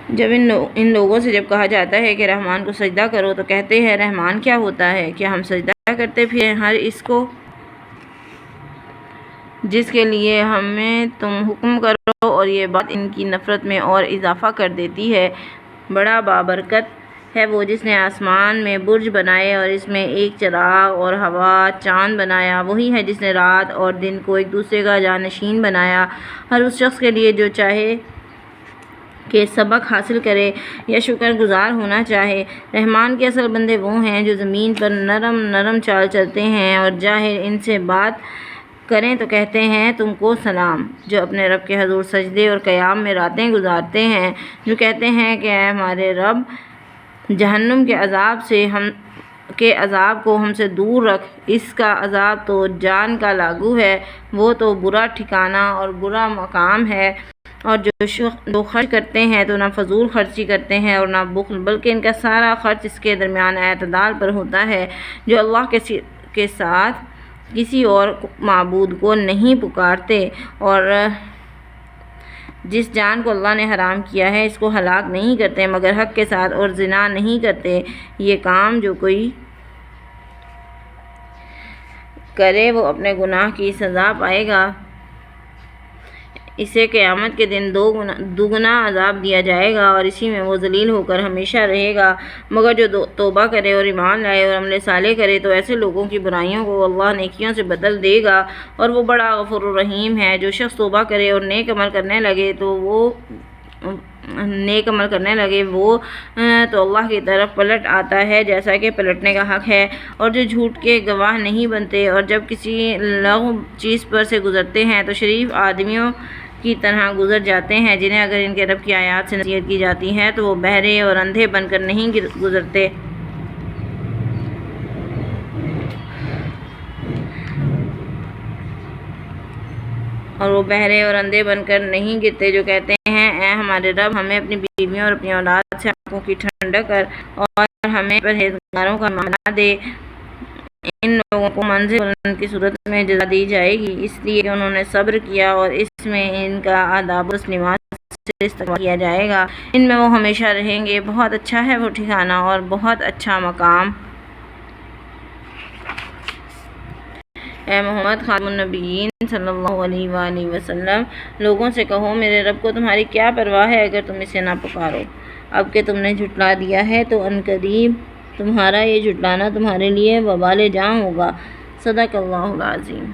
جب ان لوگوں سے جب کہا جاتا ہے کہ رحمان کو سجدہ کرو تو کہتے ہیں رحمان کیا ہوتا ہے؟ کیا ہم سجدہ کرتے پھریں ہر اس کو جس کے لیے ہمیں تم حکم کرو؟ اور یہ بات ان کی نفرت میں اور اضافہ کر دیتی ہے۔ بڑا بابرکت ہے وہ جس نے آسمان میں برج بنائے اور اس میں ایک چراغ اور ہوا چاند بنایا۔ وہی ہے جس نے رات اور دن کو ایک دوسرے کا جانشین بنایا۔ ہر اس شخص کے لیے جو چاہے کہ سبق حاصل کرے یا شکر گزار ہونا چاہے۔ رحمان کے اصل بندے وہ ہیں جو زمین پر نرم نرم چال چلتے ہیں اور جاہل ان سے بات کریں تو کہتے ہیں تم کو سلام۔ جو اپنے رب کے حضور سجدے اور قیام میں راتیں گزارتے ہیں، جو کہتے ہیں کہ اے ہمارے رب، جہنم کے عذاب کو ہم سے دور رکھ، اس کا عذاب تو جان کا لاگو ہے، وہ تو برا ٹھکانہ اور برا مقام ہے۔ اور جو خرچ کرتے ہیں تو نہ فضول خرچی کرتے ہیں اور نہ بخل، بلکہ ان کا سارا خرچ اس کے درمیان اعتدال پر ہوتا ہے۔ جو اللہ کے ساتھ کسی اور معبود کو نہیں پکارتے اور جس جان کو اللہ نے حرام کیا ہے اس کو ہلاک نہیں کرتے مگر حق کے ساتھ، اور زنا نہیں کرتے۔ یہ کام جو کوئی کرے وہ اپنے گناہ کی سزا پائے گا۔ اسے قیامت کے دن دوگنا عذاب دیا جائے گا اور اسی میں وہ ذلیل ہو کر ہمیشہ رہے گا۔ مگر جو توبہ کرے اور ایمان لائے اور عمل صالح کرے تو ایسے لوگوں کی برائیوں کو اللہ نیکیوں سے بدل دے گا، اور وہ بڑا غفور الرحیم ہے۔ جو شخص توبہ کرے اور نیک عمل کرنے لگے وہ تو اللہ کی طرف پلٹ آتا ہے جیسا کہ پلٹنے کا حق ہے، اور جو جھوٹ کے گواہ نہیں بنتے اور جب کسی لغو چیز پر سے گزرتے ہیں تو شریف آدمیوں کی طرح گزر جاتے ہیں، جنہیں اگر ان کے رب کی آیات سے نصیحت کی جاتی ہے تو وہ بہرے اور اندھے بن کر نہیں گزرتے۔ گرتے جو کہتے ہیں اے ہمارے رب، ہمیں اپنی بیویوں اور اپنی اولاد سے آنکھوں کی ٹھنڈک کر اور ہمیں پرہیزگاروں کا بنا دے۔ ان لوگوں کو منزل بلند کی صورت میں جزا دی جائے گی، اس لیے کہ انہوں نے صبر کیا، اور اس میں ان کا آداب و تسلیمات سے استقبال کیا جائے گا۔ ان میں وہ ہمیشہ رہیں گے، بہت اچھا ہے وہ ٹھکانہ اور بہت اچھا مقام۔ اے محمد خاتم النبیین صلی اللہ علیہ وآلہ وسلم، لوگوں سے کہو میرے رب کو تمہاری کیا پرواہ ہے اگر تم اسے نہ پکارو؟ اب کہ تم نے جھٹلا دیا ہے تو عنقریب تمہارا یہ جھٹلانا تمہارے لیے وبال جاں ہوگا۔ صدق اللہ العظیم۔